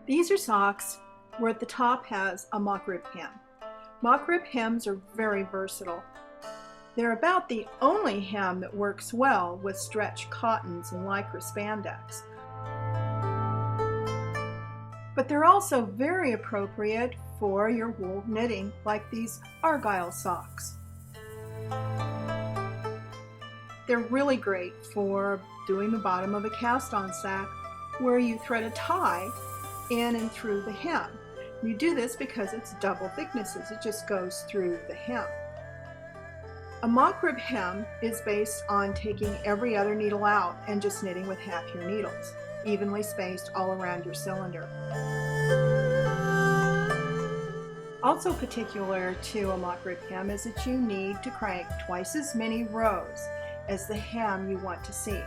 These are socks where the top has a mock rib hem. Mock rib hems are very versatile. They're about the only hem that works well with stretch cottons and lycra spandex. But they're also very appropriate for your wool knitting, like these Argyle socks. They're really great for doing the bottom of a cast-on sack where you thread a tie in and through the hem. You do this because it's double thicknesses. It just goes through the hem. A mock rib hem is based on taking every other needle out and just knitting with half your needles, evenly spaced all around your cylinder. Also particular to a mock rib hem is that you need to crank twice as many rows as the hem you want to see.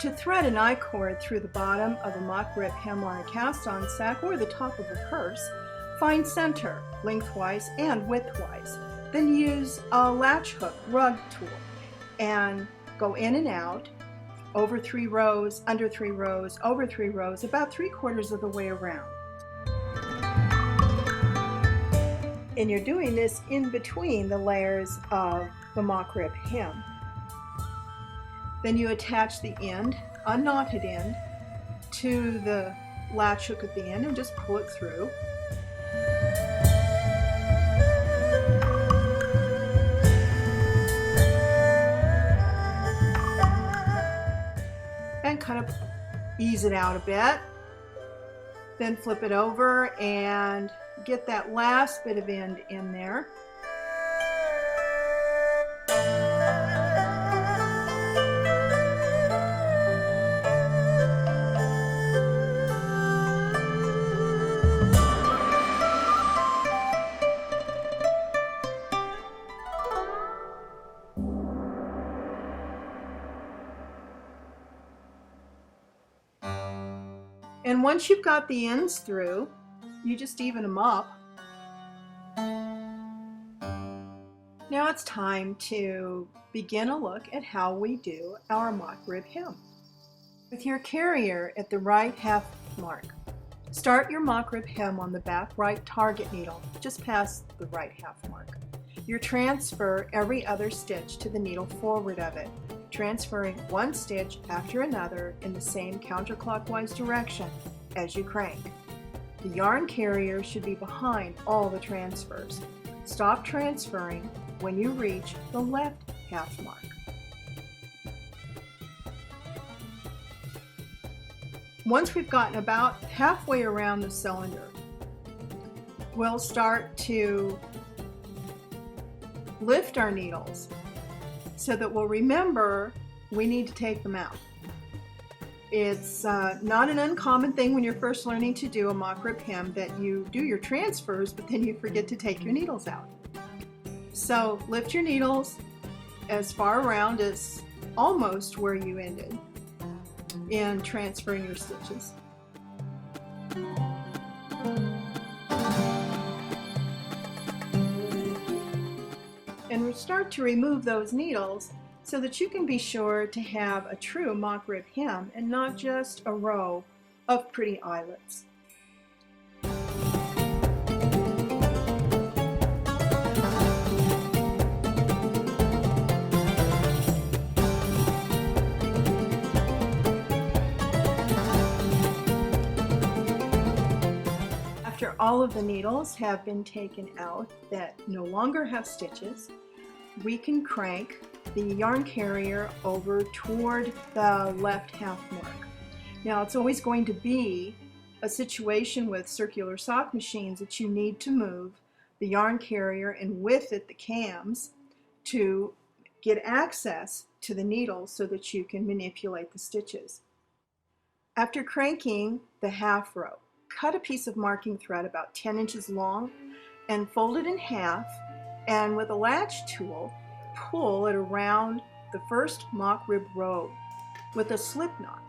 To thread an I-cord through the bottom of a mock rib hem on a cast-on sack or the top of a purse, find center, lengthwise and widthwise. Then use a latch hook rug tool and go in and out, over 3 rows, under 3 rows, over 3 rows, about 3/4 of the way around. And you're doing this in between the layers of the mock rib hem. Then you attach the end, unknotted end, to the latch hook at the end and just pull it through. And kind of ease it out a bit. Then flip it over and get that last bit of end in there. And once you've got the ends through, you just even them up. Now it's time to begin a look at how we do our mock rib hem. With your carrier at the right half mark, start your mock rib hem on the back right target needle, just past the right half mark. You transfer every other stitch to the needle forward of it, transferring one stitch after another in the same counterclockwise direction as you crank. The yarn carrier should be behind all the transfers. Stop transferring when you reach the left half mark. Once we've gotten about halfway around the cylinder, we'll start to lift our needles so that we'll remember we need to take them out. It's not an uncommon thing when you're first learning to do a mock rib hem that you do your transfers, but then you forget to take your needles out. So lift your needles as far around as almost where you ended in transferring your stitches. And we'll start to remove those needles so that you can be sure to have a true mock rib hem and not just a row of pretty eyelets. After all of the needles have been taken out that no longer have stitches, we can crank the yarn carrier over toward the left half mark. Now it's always going to be a situation with circular sock machines that you need to move the yarn carrier and with it the cams to get access to the needle so that you can manipulate the stitches. After cranking the half row, cut a piece of marking thread about 10 inches long and fold it in half, and with a latch tool pull it around the first mock rib row with a slip knot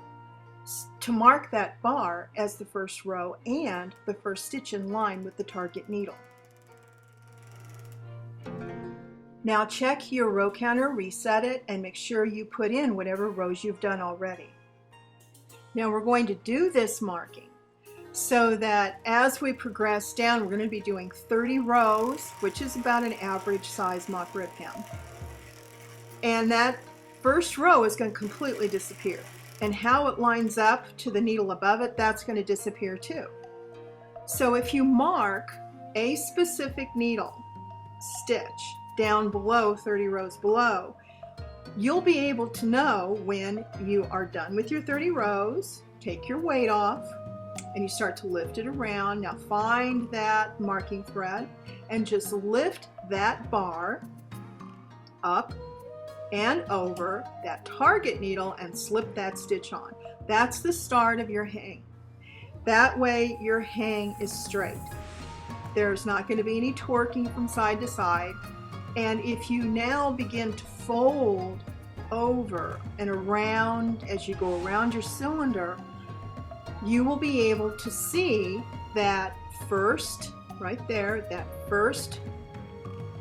to mark that bar as the first row and the first stitch in line with the target needle. Now check your row counter, reset it, and make sure you put in whatever rows you've done already. Now we're going to do this marking so that as we progress down, we're going to be doing 30 rows, which is about an average size mock rib hem. And that first row is going to completely disappear. And how it lines up to the needle above it, that's going to disappear too. So if you mark a specific needle stitch down below 30 rows below, you'll be able to know when you are done with your 30 rows, take your weight off, and you start to lift it around. Now find that marking thread and just lift that bar up and over that target needle and slip that stitch on. That's the start of your hang. That way your hang is straight. There's not going to be any torquing from side to side. And if you now begin to fold over and around as you go around your cylinder, you will be able to see that first, right there, that first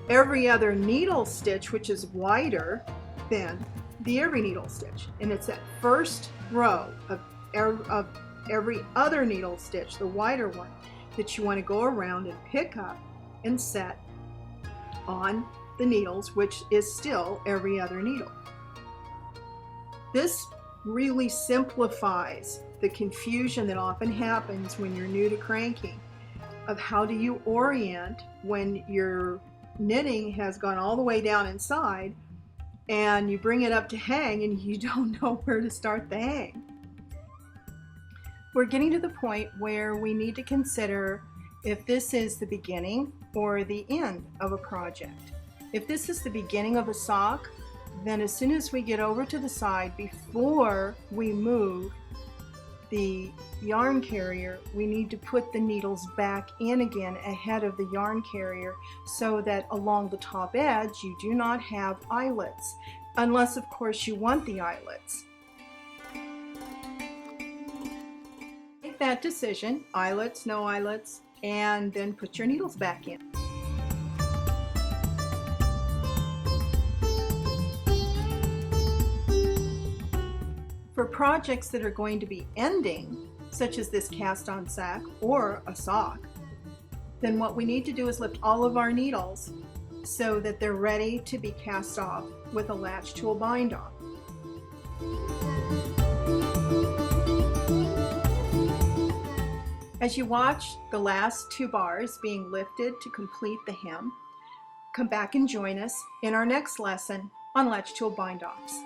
every other needle stitch, which is wider than the every needle stitch. And it's that first row of every other needle stitch, the wider one, that you want to go around and pick up and set on the needles, which is still every other needle. This really simplifies the confusion that often happens when you're new to cranking of how do you orient when your knitting has gone all the way down inside and you bring it up to hang and you don't know where to start the hang. We're getting to the point where we need to consider if this is the beginning or the end of a project. If this is the beginning of a sock, then as soon as we get over to the side, before we move the yarn carrier, we need to put the needles back in again ahead of the yarn carrier so that along the top edge you do not have eyelets, unless of course you want the eyelets. Make that decision, eyelets, no eyelets, and then put your needles back in. For projects that are going to be ending, such as this cast-on sack or a sock, then what we need to do is lift all of our needles so that they're ready to be cast off with a latch tool bind off. As you watch the last two bars being lifted to complete the hem, come back and join us in our next lesson on latch tool bind offs.